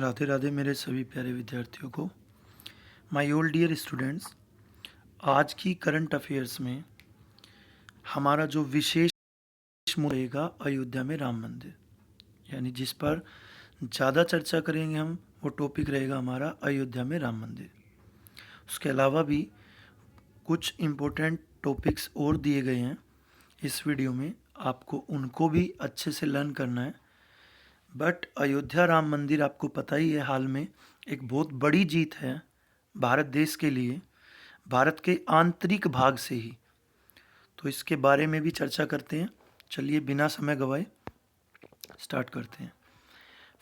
राधे राधे मेरे सभी प्यारे विद्यार्थियों को। माय ओल्ड डियर स्टूडेंट्स, आज की करंट अफेयर्स में हमारा जो विशेष मुद्दा रहेगा अयोध्या में राम मंदिर, यानी जिस पर ज़्यादा चर्चा करेंगे हम, वो टॉपिक रहेगा हमारा अयोध्या में राम मंदिर। उसके अलावा भी कुछ इम्पोर्टेंट टॉपिक्स और दिए गए हैं इस वीडियो में, आपको उनको भी अच्छे से लर्न करना है। बट अयोध्या राम मंदिर आपको पता ही है, हाल में एक बहुत बड़ी जीत है भारत देश के लिए, भारत के आंतरिक भाग से ही। तो इसके बारे में भी चर्चा करते हैं। चलिए बिना समय गवाए स्टार्ट करते हैं।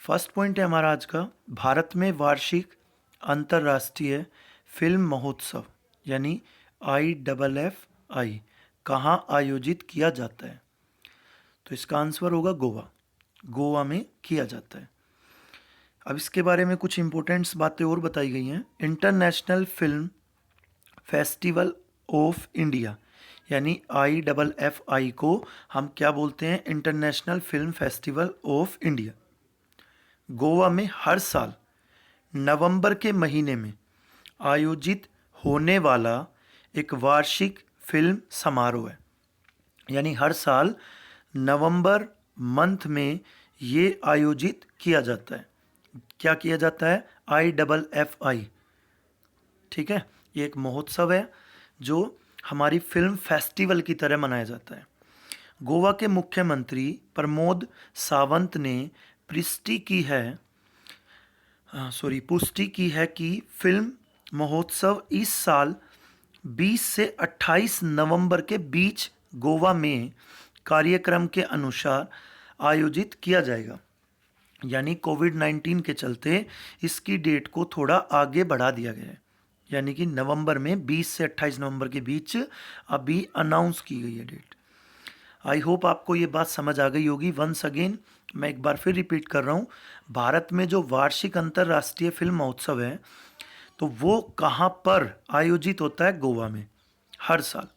फर्स्ट पॉइंट है हमारा आज का, भारत में वार्षिक अंतर्राष्ट्रीय फिल्म महोत्सव यानी IFFI कहाँ आयोजित किया जाता है? तो इसका आंसर होगा गोवा। गोवा में किया जाता है। अब इसके बारे में कुछ इंपॉर्टेंट्स बातें और बताई गई हैं। International film festival of India यानी IFFI को हम क्या बोलते हैं? International film festival of India. Goa में हर साल नवंबर के महीने में आयोजित होने वाला एक वार्षिक फिल्म समारोह है, यानी हर साल नवंबर मंथ में ये आयोजित किया जाता है। क्या किया जाता है? IFFI। ठीक है, ये एक महोत्सव है जो हमारी फिल्म फेस्टिवल की तरह मनाया जाता है। गोवा के मुख्यमंत्री प्रमोद सावंत ने पुष्टि की है कि फिल्म महोत्सव इस साल 20 से 28 नवंबर के बीच गोवा में कार्यक्रम के अनुसार आयोजित किया जाएगा। यानी कोविड-19 के चलते इसकी डेट को थोड़ा आगे बढ़ा दिया गया है, यानी कि नवंबर में 20 से 28 नवंबर के बीच अभी अनाउंस की गई है डेट। आई होप आपको ये बात समझ आ गई होगी। वंस अगेन मैं एक बार फिर रिपीट कर रहा हूँ, भारत में जो वार्षिक अंतर्राष्ट्रीय फिल्म महोत्सव है तो वो कहाँ पर आयोजित होता है? गोवा में हर साल।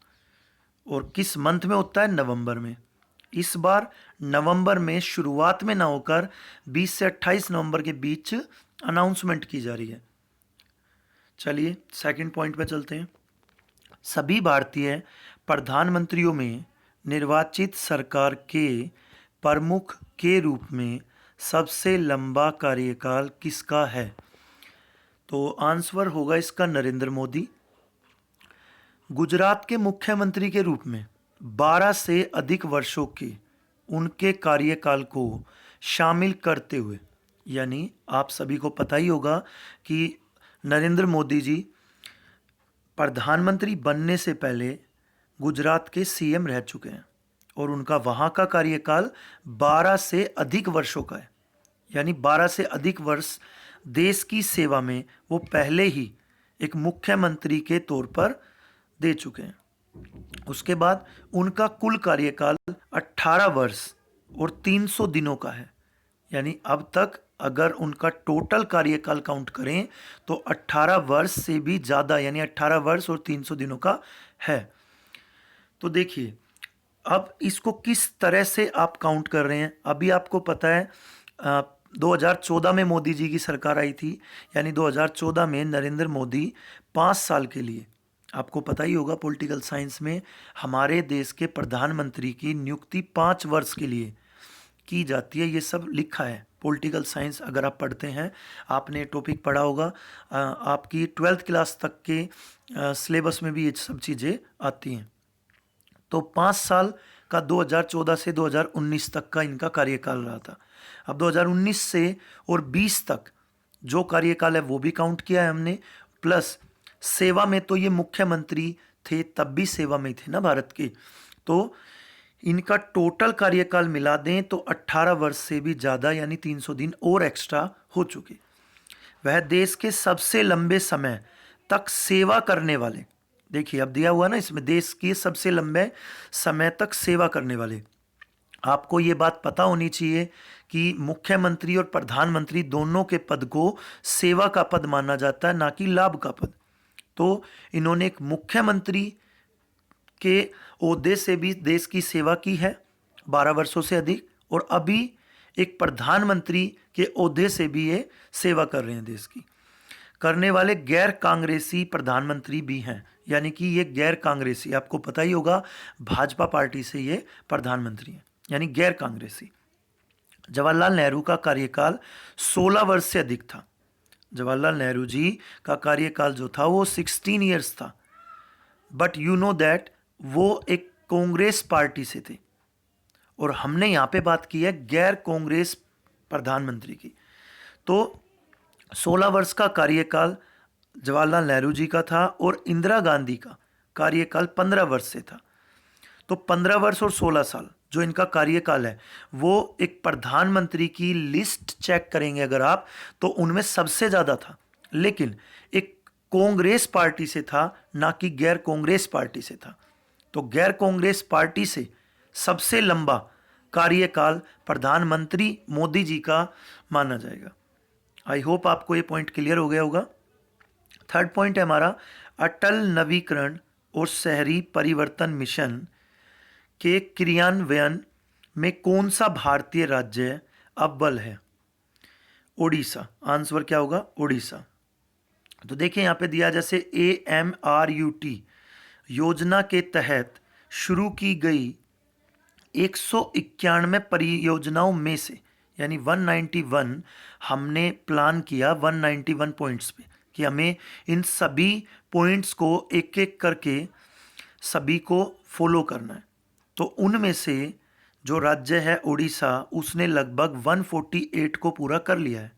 और किस मंथ में होता है? नवंबर में। इस बार नवंबर में शुरुआत में ना होकर 20 से 28 नवंबर के बीच अनाउंसमेंट की जा रही है। चलिए सेकंड पॉइंट पे चलते हैं। सभी भारतीय प्रधानमंत्रियों में निर्वाचित सरकार के प्रमुख के रूप में सबसे लंबा कार्यकाल किसका है? तो आंसर होगा इसका नरेंद्र मोदी। गुजरात के मुख्यमंत्री के रूप में 12 से अधिक वर्षों के उनके कार्यकाल को शामिल करते हुए, यानी आप सभी को पता ही होगा कि नरेंद्र मोदी जी प्रधानमंत्री बनने से पहले गुजरात के CM रह चुके हैं और उनका वहाँ का कार्यकाल 12 से अधिक वर्षों का है, यानी 12 से अधिक वर्ष देश की सेवा में वो पहले ही एक मुख्यमंत्री के तौर पर दे चुके हैं। उसके बाद उनका कुल कार्यकाल 18 वर्ष और 300 दिनों का है, यानी अब तक अगर उनका टोटल कार्यकाल काउंट करें तो 18 वर्ष से भी ज़्यादा, यानी 18 वर्ष और 300 दिनों का है। तो देखिए अब इसको किस तरह से आप काउंट कर रहे हैं। अभी आपको पता है 2014 में मोदी जी की सरकार आई थी, यानी 2014 में नरेंद्र मोदी 5 साल के लिए, आपको पता ही होगा पॉलिटिकल साइंस में हमारे देश के प्रधानमंत्री की नियुक्ति 5 वर्ष के लिए की जाती है। ये सब लिखा है पॉलिटिकल साइंस, अगर आप पढ़ते हैं, आपने टॉपिक पढ़ा होगा, आपकी 12th क्लास तक के सिलेबस में भी ये सब चीज़ें आती हैं। तो 5 साल का 2014 से 2019 तक का इनका कार्यकाल रहा था। अब 2019 से और 20 तक जो कार्यकाल है वो भी काउंट किया है हमने, प्लस सेवा में तो ये मुख्यमंत्री थे, तब भी सेवा में थे ना भारत के, तो इनका टोटल कार्यकाल मिला दें तो 18 वर्ष से भी ज़्यादा, यानी 300 दिन और एक्स्ट्रा हो चुके। वह देश के सबसे लंबे समय तक सेवा करने वाले, देखिए अब दिया हुआ ना इसमें, देश के सबसे लंबे समय तक सेवा करने वाले। आपको ये बात पता होनी चाहिए कि मुख्यमंत्री और प्रधानमंत्री दोनों के पद को सेवा का पद माना जाता है, ना कि लाभ का पद। तो इन्होंने एक मुख्यमंत्री के ओहदे से भी देश की सेवा की है 12 वर्षों से अधिक, और अभी एक प्रधानमंत्री के ओहदे से भी ये सेवा कर रहे हैं देश की। करने वाले गैर कांग्रेसी प्रधानमंत्री भी हैं, यानी कि ये गैर कांग्रेसी, आपको पता ही होगा भाजपा पार्टी से ये प्रधानमंत्री हैं, यानी गैर कांग्रेसी। जवाहरलाल नेहरू का कार्यकाल 16 वर्ष से अधिक था। जवाहरलाल नेहरू जी का कार्यकाल जो था वो 16 ईयर्स था। बट यू नो दैट वो एक कांग्रेस पार्टी से थे, और हमने यहाँ पे बात की है गैर कांग्रेस प्रधानमंत्री की। तो 16 वर्ष का कार्यकाल जवाहरलाल नेहरू जी का था और इंदिरा गांधी का कार्यकाल 15 वर्ष से था। तो 15 वर्ष और 16 साल जो इनका कार्यकाल है, वो एक प्रधानमंत्री की लिस्ट चेक करेंगे अगर आप, तो उनमें सबसे ज़्यादा था, लेकिन एक कांग्रेस पार्टी से था, ना कि गैर कांग्रेस पार्टी से था। तो गैर कांग्रेस पार्टी से सबसे लंबा कार्यकाल प्रधानमंत्री मोदी जी का माना जाएगा। आई होप आपको ये पॉइंट क्लियर हो गया होगा। थर्ड पॉइंट है हमारा, अटल नवीकरण और शहरी परिवर्तन मिशन के क्रियान्वयन में कौन सा भारतीय राज्य अव्वल है? ओडिशा। आंसर क्या होगा? ओडिशा। तो देखिए यहाँ पे दिया, जैसे AMRUT योजना के तहत शुरू की गई 191 परियोजनाओं में से, यानी 191 हमने प्लान किया 191 पॉइंट्स पे कि हमें इन सभी पॉइंट्स को एक एक करके सभी को फॉलो करना है। तो उनमें से जो राज्य है उड़ीसा, उसने लगभग 148 को पूरा कर लिया है।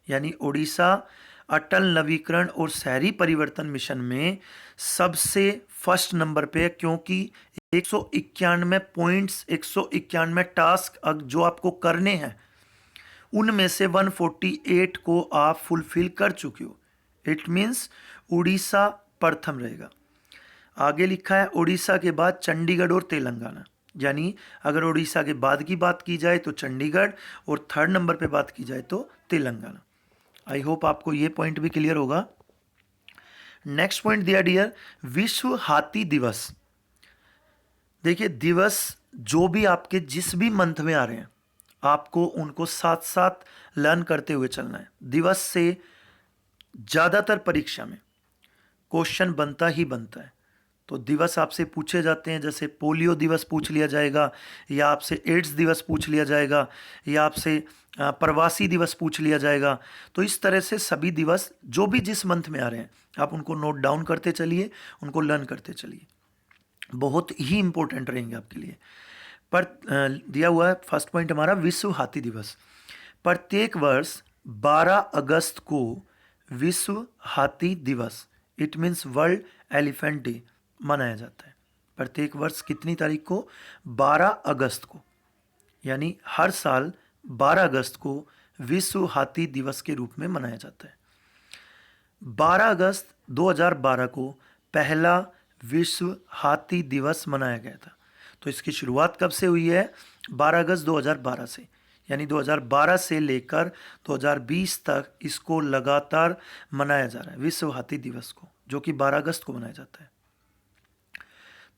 यानी उड़ीसा अटल नवीकरण और शहरी परिवर्तन मिशन में सबसे फर्स्ट नंबर पे है, क्योंकि 191 पॉइंट्स, 191 टास्क जो आपको करने हैं, उनमें से 148 को आप फुलफिल कर चुके हो। इट मीन्स उड़ीसा प्रथम रहेगा। आगे लिखा है उड़ीसा के बाद चंडीगढ़ और तेलंगाना, यानी अगर उड़ीसा के बाद की बात की जाए तो चंडीगढ़, और थर्ड नंबर पे बात की जाए तो तेलंगाना। आई होप आपको ये पॉइंट भी क्लियर होगा। नेक्स्ट पॉइंट दिया डियर, विश्व हाथी दिवस। देखिए दिवस जो भी आपके जिस भी मंथ में आ रहे हैं, आपको उनको साथ साथ लर्न करते हुए चलना है। दिवस से ज़्यादातर परीक्षा में क्वेश्चन बनता ही बनता है। तो दिवस आपसे पूछे जाते हैं, जैसे पोलियो दिवस पूछ लिया जाएगा, या आपसे एड्स दिवस पूछ लिया जाएगा, या आपसे प्रवासी दिवस पूछ लिया जाएगा। तो इस तरह से सभी दिवस जो भी जिस मंथ में आ रहे हैं, आप उनको नोट डाउन करते चलिए, उनको लर्न करते चलिए, बहुत ही इंपॉर्टेंट रहेंगे आपके लिए। पर दिया हुआ है फर्स्ट पॉइंट हमारा, विश्व हाथी दिवस। प्रत्येक वर्ष 12 अगस्त को विश्व हाथी दिवस, it means world elephant day, मनाया जाता है। प्रत्येक वर्ष कितनी तारीख को? 12 अगस्त को, यानी हर साल 12 अगस्त को विश्व हाथी दिवस के रूप में मनाया जाता है। 12 अगस्त 2012 को पहला विश्व हाथी दिवस मनाया गया था। तो इसकी शुरुआत कब से हुई है? 12 अगस्त 2012 से, यानी 2012 से लेकर 2020 तक इसको लगातार मनाया जा रहा है, विश्व हाथी दिवस को, जो कि 12 अगस्त को मनाया जाता है।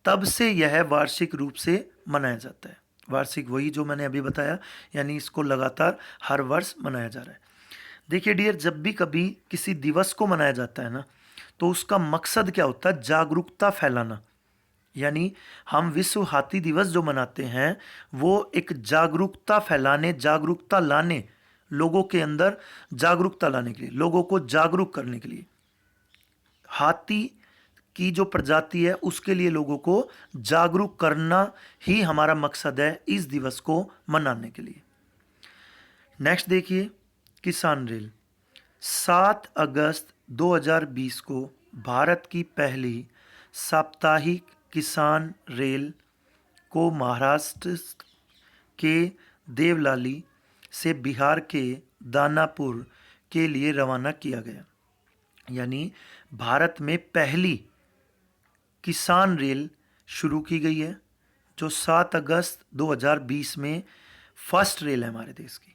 तब से यह वार्षिक रूप से मनाया जाता है। वार्षिक वही जो मैंने अभी बताया, यानी इसको लगातार हर वर्ष मनाया जा रहा है। देखिए डियर, जब भी कभी किसी दिवस को मनाया जाता है ना, तो उसका मकसद क्या होता है? जागरूकता फैलाना। यानी हम विश्व हाथी दिवस जो मनाते हैं, वो एक जागरूकता फैलाने, जागरूकता लाने, लोगों के अंदर जागरूकता लाने के लिए, लोगों को जागरूक करने के लिए, हाथी की जो प्रजाति है उसके लिए लोगों को जागरूक करना ही हमारा मकसद है इस दिवस को मनाने के लिए। नेक्स्ट देखिए, किसान रेल। 7 अगस्त 2020 को भारत की पहली साप्ताहिक किसान रेल को महाराष्ट्र के देवलाली से बिहार के दानापुर के लिए रवाना किया गया। यानी भारत में पहली किसान रेल शुरू की गई है, जो 7 अगस्त 2020 में फर्स्ट रेल है हमारे देश की,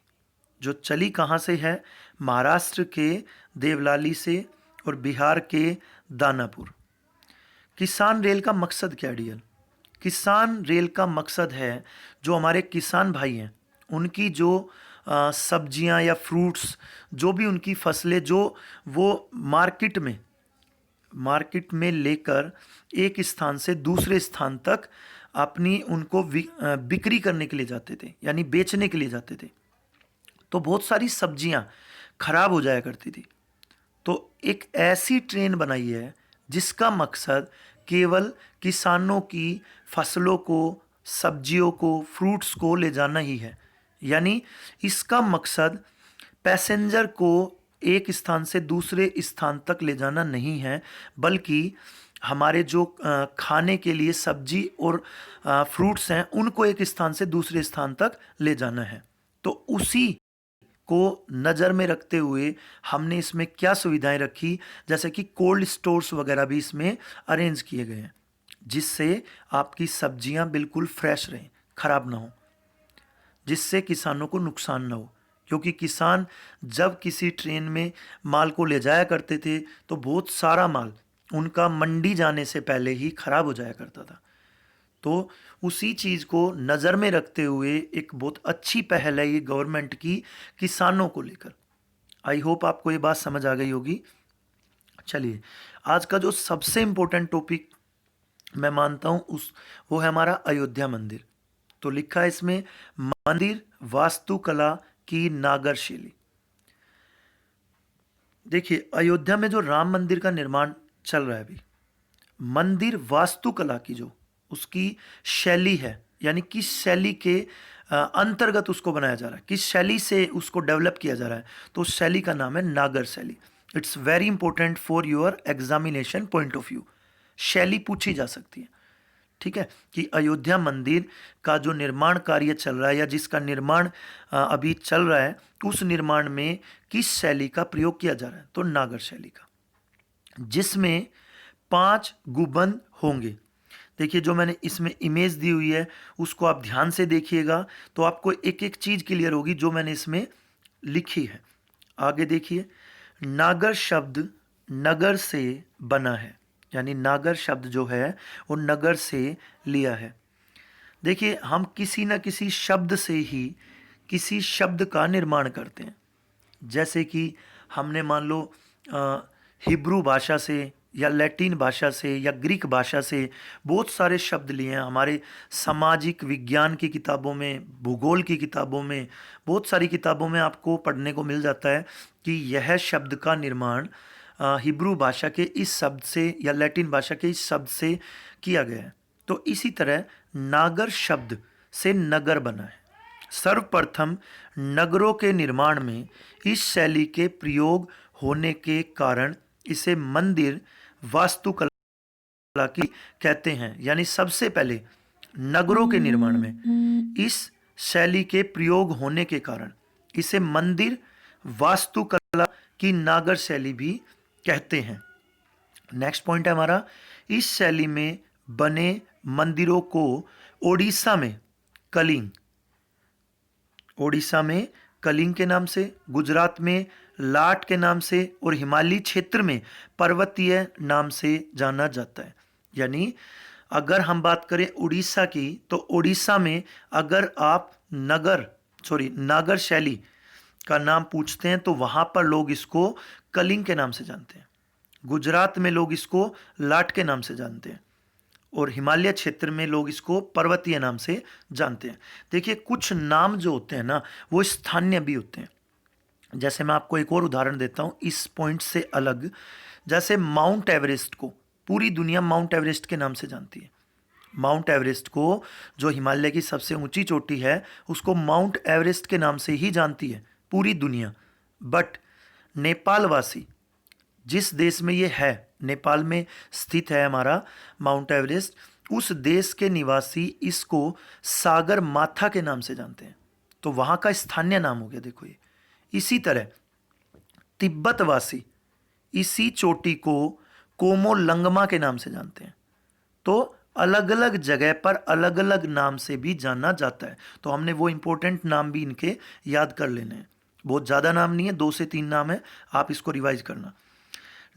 जो चली कहाँ से है? महाराष्ट्र के देवलाली से और बिहार के दानापुर। किसान रेल का मकसद क्या है डियर? किसान रेल का मकसद है जो हमारे किसान भाई हैं उनकी जो सब्जियां या फ्रूट्स, जो भी उनकी फसलें, जो वो मार्केट में लेकर एक स्थान से दूसरे स्थान तक अपनी उनको बिक्री करने के लिए जाते थे, यानी बेचने के लिए जाते थे। तो बहुत सारी सब्जियां खराब हो जाया करती थी। तो एक ऐसी ट्रेन बनाई है जिसका मकसद केवल किसानों की फसलों को, सब्जियों को, फ्रूट्स को ले जाना ही है। यानी इसका मकसद पैसेंजर को एक स्थान से दूसरे स्थान तक ले जाना नहीं है, बल्कि हमारे जो खाने के लिए सब्जी और फ्रूट्स हैं उनको एक स्थान से दूसरे स्थान तक ले जाना है। तो उसी को नज़र में रखते हुए हमने इसमें क्या सुविधाएं रखी, जैसे कि कोल्ड स्टोर्स वगैरह भी इसमें अरेंज किए गए हैं, जिससे आपकी सब्जियां बिल्कुल फ्रेश रहें, खराब ना हो, जिससे किसानों को नुकसान ना हो। क्योंकि किसान जब किसी ट्रेन में माल को ले जाया करते थे तो बहुत सारा माल उनका मंडी जाने से पहले ही खराब हो जाया करता था। तो उसी चीज़ को नज़र में रखते हुए एक बहुत अच्छी पहल है ये गवर्नमेंट की किसानों को लेकर। आई होप आपको ये बात समझ आ गई होगी। चलिए, आज का जो सबसे इम्पोर्टेंट टॉपिक मैं मानता हूँ वो है हमारा अयोध्या मंदिर। तो लिखा है इसमें, मंदिर वास्तुकला की नागर शैली। देखिए, अयोध्या में जो राम मंदिर का निर्माण चल रहा है अभी, मंदिर वास्तुकला की जो उसकी शैली है, यानी किस शैली के अंतर्गत उसको बनाया जा रहा है, किस शैली से उसको डेवलप किया जा रहा है, तो उस शैली का नाम है नागर शैली। It's very important for your examination point of view. शैली पूछी जा सकती है, ठीक है, कि अयोध्या मंदिर का जो निर्माण कार्य चल रहा है या जिसका निर्माण अभी चल रहा है, उस निर्माण में किस शैली का प्रयोग किया जा रहा है, तो नागर शैली का, जिसमें 5 गुंबद होंगे। देखिए, जो मैंने इसमें इमेज दी हुई है उसको आप ध्यान से देखिएगा तो आपको एक एक चीज क्लियर होगी जो मैंने इसमें लिखी है। आगे देखिए, नागर शब्द नगर से बना है, यानी नागर शब्द जो है वो नगर से लिया है। देखिए, हम किसी न किसी शब्द से ही किसी शब्द का निर्माण करते हैं। जैसे कि हमने मान लो हिब्रू भाषा से या लैटिन भाषा से या ग्रीक भाषा से बहुत सारे शब्द लिए हैं। हमारे सामाजिक विज्ञान की किताबों में, भूगोल की किताबों में, बहुत सारी किताबों में आपको पढ़ने को मिल जाता है कि यह शब्द का निर्माण हिब्रू भाषा के इस शब्द से या लैटिन भाषा के इस शब्द से किया गया है। तो इसी तरह नागर शब्द से नगर बना है। सर्वप्रथम नगरों के निर्माण में इस शैली के प्रयोग होने के कारण इसे मंदिर वास्तुकला की कहते हैं। यानी सबसे पहले नगरों के निर्माण में इस शैली के प्रयोग होने के कारण इसे मंदिर वास्तुकला की नागर शैली भी कहते हैं। नेक्स्ट पॉइंट है हमारा, इस शैली में बने मंदिरों को ओडिशा में कलिंग के नाम से, गुजरात में लाट के नाम से और हिमालयी क्षेत्र में पर्वतीय नाम से जाना जाता है। यानी अगर हम बात करें उड़ीसा की, तो उड़ीसा में अगर आप नागर शैली का नाम पूछते हैं तो वहां पर लोग इसको कलिंग के नाम से जानते हैं। गुजरात में लोग इसको लाट के नाम से जानते हैं और हिमालय क्षेत्र में लोग इसको पर्वतीय नाम से जानते हैं। देखिए, कुछ नाम जो होते हैं ना वो स्थानीय भी होते हैं। जैसे मैं आपको एक और उदाहरण देता हूँ इस पॉइंट से अलग। जैसे माउंट एवरेस्ट को पूरी दुनिया माउंट एवरेस्ट के नाम से जानती है। माउंट एवरेस्ट को, जो हिमालय की सबसे ऊंची चोटी है, उसको माउंट एवरेस्ट के नाम से ही जानती है पूरी दुनिया। बट नेपाल वासी, जिस देश में ये है, नेपाल में स्थित है हमारा माउंट एवरेस्ट, उस देश के निवासी इसको सागर माथा के नाम से जानते हैं। तो वहाँ का स्थानीय नाम हो गया, देखो ये। इसी तरह तिब्बतवासी इसी चोटी को कोमोलंगमा के नाम से जानते हैं। तो अलग अलग जगह पर अलग अलग नाम से भी जाना जाता है। तो हमने वो इंपॉर्टेंट नाम भी इनके याद कर लेने हैं। बहुत ज़्यादा नाम नहीं है, 2 से 3 नाम है, आप इसको रिवाइज करना।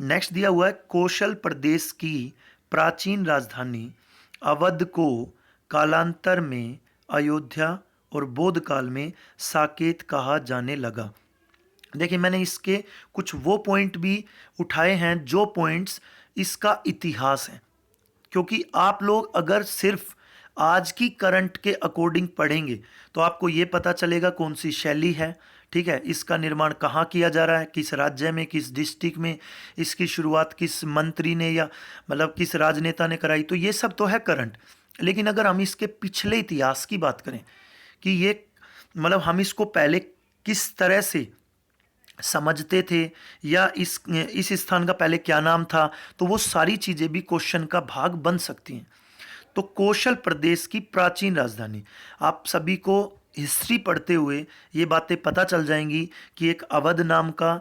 नेक्स्ट दिया हुआ है, कौशल प्रदेश की प्राचीन राजधानी अवध को कालांतर में अयोध्या और बौद्ध काल में साकेत कहा जाने लगा। देखिए मैंने इसके कुछ वो पॉइंट भी उठाए हैं जो पॉइंट्स इसका इतिहास है, क्योंकि आप लोग अगर सिर्फ आज की करंट के अकॉर्डिंग पढ़ेंगे तो आपको ये पता चलेगा कौन सी शैली है, ठीक है, इसका निर्माण कहाँ किया जा रहा है, किस राज्य में, किस डिस्ट्रिक्ट में, इसकी शुरुआत किस मंत्री ने या मतलब किस राजनेता ने कराई, तो ये सब तो है करंट। लेकिन अगर हम इसके पिछले इतिहास की बात करें कि ये मतलब हम इसको पहले किस तरह से समझते थे या इस स्थान का पहले क्या नाम था, तो वो सारी चीज़ें भी क्वेश्चन का भाग बन सकती हैं। तो कौशल प्रदेश की प्राचीन राजधानी, आप सभी को हिस्ट्री पढ़ते हुए ये बातें पता चल जाएंगी कि एक अवध नाम का,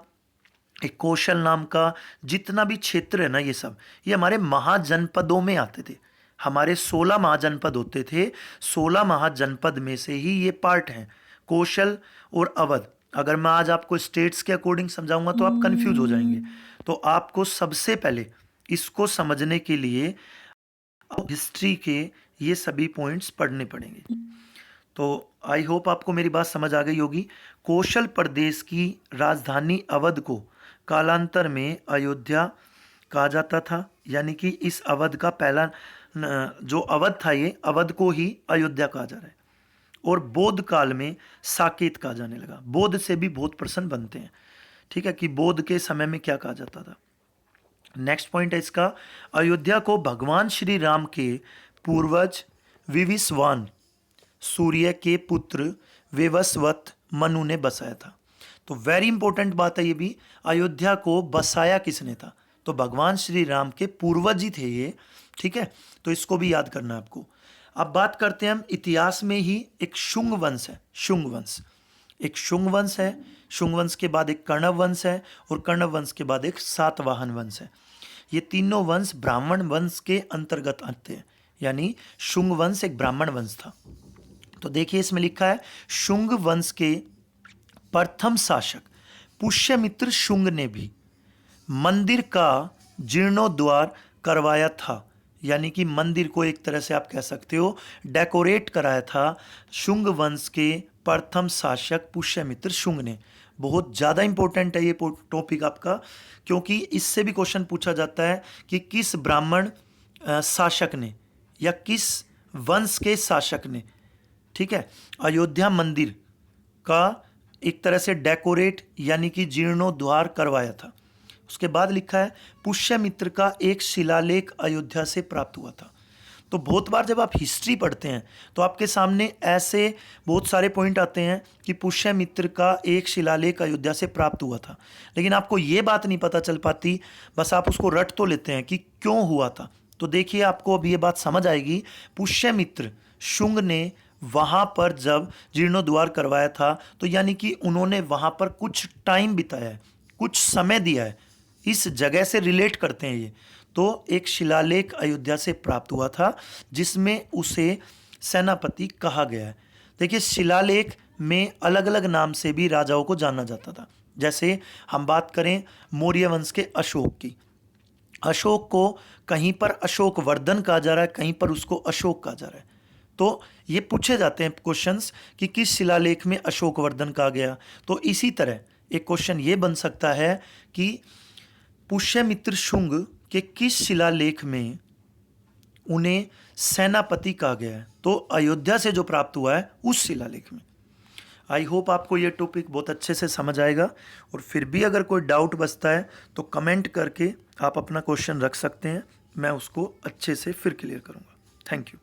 एक कौशल नाम का जितना भी क्षेत्र है ना, ये सब ये हमारे महाजनपदों में आते थे। हमारे 16 महाजनपद होते थे, 16 महाजनपद में से ही ये पार्ट हैं, कौशल और अवध। अगर मैं आज आपको स्टेट्स के अकॉर्डिंग समझाऊंगा तो आप कंफ्यूज हो जाएंगे। तो आपको सबसे पहले इसको समझने के लिए हिस्ट्री के ये सभी पॉइंट्स पढ़ने पड़ेंगे। तो आई होप आपको मेरी बात समझ आ गई होगी। कौशल प्रदेश की राजधानी अवध को कालांतर में अयोध्या कहा जाता था, यानी कि इस अवध का पहला जो अवध था ये अवध को ही अयोध्या कहा जा रहा है। और बौद्ध काल में साकेत कहा जाने लगा। बौद्ध से भी बहुत प्रश्न बनते हैं, ठीक है, कि बौद्ध के समय में क्या कहा जाता था। नेक्स्ट पॉइंट है इसका, अयोध्या को भगवान श्री राम के पूर्वज विविस्वान सूर्य के पुत्र वेवस्वत मनु ने बसाया था। तो वेरी इंपॉर्टेंट बात है ये भी, अयोध्या को बसाया किसने था, तो भगवान श्री राम के पूर्वज ही थे ये, ठीक है, तो इसको भी याद करना है आपको। अब बात करते हैं हम इतिहास में ही, एक शुंग वंश है, शुंग वंश, एक शुंग वंश है, शुंग वंश के बाद एक कर्णव वंश है और कर्णव वंश के बाद एक सातवाहन वंश है। ये तीनों वंश ब्राह्मण वंश के अंतर्गत आते हैं, यानी शुंग वंश एक ब्राह्मण वंश था। तो देखिए इसमें लिखा है, शुंग वंश के प्रथम शासक पुष्यमित्र शुंग ने भी मंदिर का जीर्णोद्धार करवाया था, यानी कि मंदिर को एक तरह से आप कह सकते हो डेकोरेट कराया था शुंग वंश के प्रथम शासक पुष्यमित्र शुंग ने। बहुत ज़्यादा इंपॉर्टेंट है ये टॉपिक आपका, क्योंकि इससे भी क्वेश्चन पूछा जाता है कि किस ब्राह्मण शासक ने या किस वंश के शासक ने, ठीक है, अयोध्या मंदिर का एक तरह से डेकोरेट यानी कि जीर्णोद्धार करवाया था। उसके बाद लिखा है, पुष्यमित्र का एक शिलालेख अयोध्या से प्राप्त हुआ था। तो बहुत बार जब आप हिस्ट्री पढ़ते हैं तो आपके सामने ऐसे बहुत सारे पॉइंट आते हैं कि पुष्यमित्र का एक शिलालेख अयोध्या से प्राप्त हुआ था, लेकिन आपको ये बात नहीं पता चल पाती, बस आप उसको रट तो लेते हैं कि क्यों हुआ था। तो देखिए आपको अब ये बात समझ आएगी, पुष्यमित्र शुंग ने वहाँ पर जब जीर्णोद्धार करवाया था तो यानी कि उन्होंने वहाँ पर कुछ टाइम बिताया है, कुछ समय दिया है, इस जगह से रिलेट करते हैं ये। तो एक शिलालेख अयोध्या से प्राप्त हुआ था जिसमें उसे सेनापति कहा गया है। देखिए शिलालेख में अलग अलग नाम से भी राजाओं को जाना जाता था। जैसे हम बात करें मौर्य वंश के अशोक की, अशोक को कहीं पर अशोक वर्धन कहा जा रहा है, कहीं पर उसको अशोक कहा जा रहा है। तो ये पूछे जाते हैं क्वेश्चंस कि किस शिलालेख में अशोक वर्धन कहा गया। तो इसी तरह एक क्वेश्चन ये बन सकता है कि पुष्यमित्र शुंग के किस शिलालेख में उन्हें सेनापति कहा गया है, तो अयोध्या से जो प्राप्त हुआ है उस शिलालेख में। आई होप आपको ये टॉपिक बहुत अच्छे से समझ आएगा, और फिर भी अगर कोई डाउट बचता है तो कमेंट करके आप अपना क्वेश्चन रख सकते हैं, मैं उसको अच्छे से फिर क्लियर करूँगा। Thank you.